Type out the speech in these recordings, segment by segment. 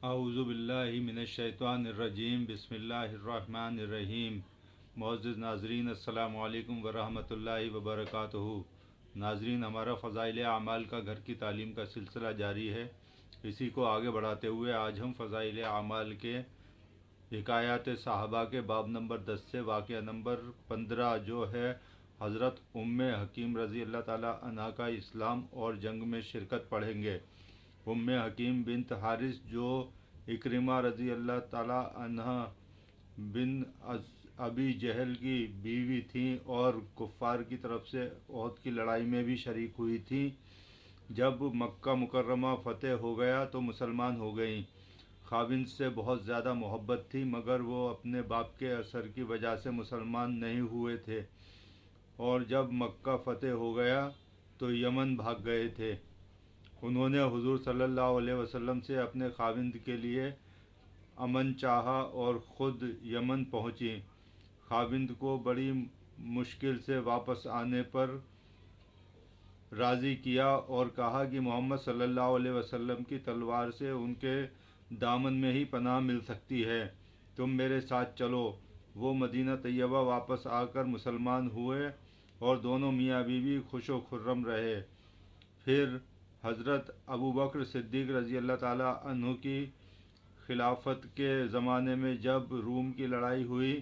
अऊज़ु बिल्लाहि मिनश्शैतानिर्रजीम बिस्मिल्लाहिर्रहमानिर्रहीम। मुअज़्ज़िज़ नाज़रीन, अस्सलामु अलैकुम वरहमतुल्लाहि वबरकातुहू। नाज़रीन, हमारा फ़ज़ाइल आमाल का घर की तालीम का सिलसिला जारी है। इसी को आगे बढ़ाते हुए आज हम फ़ज़ाइल आमाल के हिकायात सहाबा के बाब नंबर 10 से वाक़या नंबर 15 जो है हज़रत उम्मे हकीम रज़ी अल्लाह ताला अन्हा का इस्लाम और जंग में शिरकत पढ़ेंगे। उम्मे हकीम बिन्त हारिस जो इक्रिमा रज़ी अल्लाह ताला अन्हा बिन अबी जहल की बीवी थीं और कुफ़ार की तरफ से ओहद की लड़ाई में भी शरीक हुई थीं। जब मक्का मुकर्रमा फ़तेह हो गया तो मुसलमान हो गईं। खाविंद से बहुत ज़्यादा मोहब्बत थी मगर वो अपने बाप के असर की वजह से मुसलमान नहीं हुए थे और जब मक्का फ़तेह हो गया तो यमन भाग गए थे। उन्होंने हुज़ूर सल्लल्लाहु अलैहि वसल्लम से अपने खाविंद के लिए अमन चाहा और ख़ुद यमन पहुँची। खाविंद को बड़ी मुश्किल से वापस आने पर राज़ी किया और कहा कि मोहम्मद सल्लल्लाहु अलैहि वसल्लम की तलवार से उनके दामन में ही पनाह मिल सकती है, तुम मेरे साथ चलो। वो मदीना तैयबा वापस आकर मुसलमान हुए और दोनों मियाँ बीवी खुश व खुर्रम रहे। फिर हज़रत अबू बकर सिद्दीक़ रज़ी अल्लाह ताला अन्हु की खिलाफत के ज़माने में जब रूम की लड़ाई हुई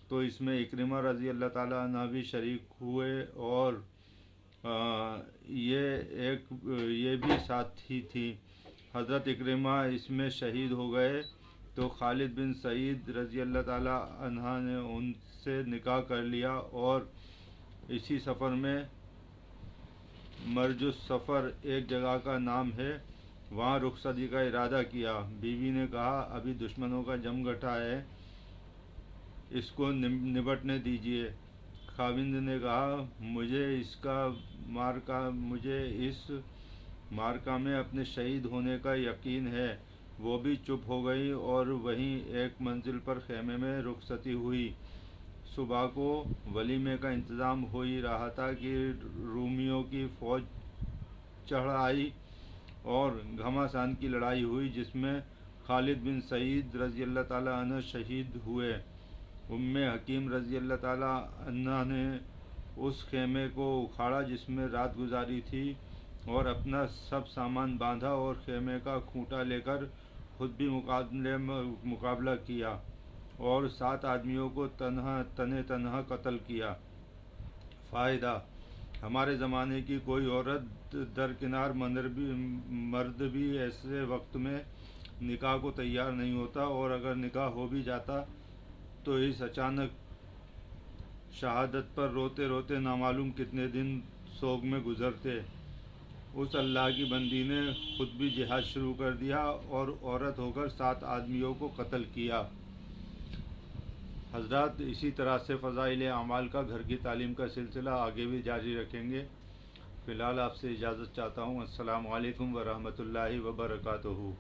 तो इसमें इक्रिमा रज़ी अल्लाह ताला अन्हा भी शरीक हुए और ये भी साथी थी। हज़रत इक्रिमा इसमें शहीद हो गए तो खालिद बिन सईद रज़ी अल्लाह ताला अन्हा ने उनसे निकाह कर लिया और इसी सफ़र में मरजुस सफ़र एक जगह का नाम है, वहाँ रुखसती का इरादा किया। बीवी ने कहा अभी दुश्मनों का जमघटा है, इसको निबटने दीजिए। खाविंद ने कहा मुझे इस मार्का में अपने शहीद होने का यकीन है। वो भी चुप हो गई और वहीं एक मंजिल पर खेमे में रुखसती हुई। सुबह को वलीमे का इंतज़ाम हो ही रहा था कि रूमियों की फ़ौज चढ़ आई और घमासान की लड़ाई हुई जिसमें खालिद बिन सईद रज़ी अल्लाह ताला अन्हु शहीद हुए। उम्मे हकीम रज़ी अल्लाह ताला अन्हा ने उस खेमे को उखाड़ा जिसमें रात गुजारी थी और अपना सब सामान बांधा और खेमे का खूंटा लेकर खुद भी मुकाबला किया और 7 आदमियों को तन्हा कत्ल किया। फ़ायदा, हमारे ज़माने की कोई औरत दरकिनार मर्द भी ऐसे वक्त में निकाह को तैयार नहीं होता और अगर निकाह हो भी जाता तो इस अचानक शहादत पर रोते रोते नामालूम कितने दिन सोग में गुजरते। उस अल्लाह की बंदी ने खुद भी जिहाद शुरू कर दिया और औरत होकर 7 आदमियों को कत्ल किया। हज़रात, इसी तरह से फ़ज़ाइल आमाल का घर की तालीम का सिलसिला आगे भी जारी रखेंगे। फ़िलहाल आपसे इजाज़त चाहता हूँ। अस्सलामु अलैकुम वरहमतुल्लाहि वबरकातुहू।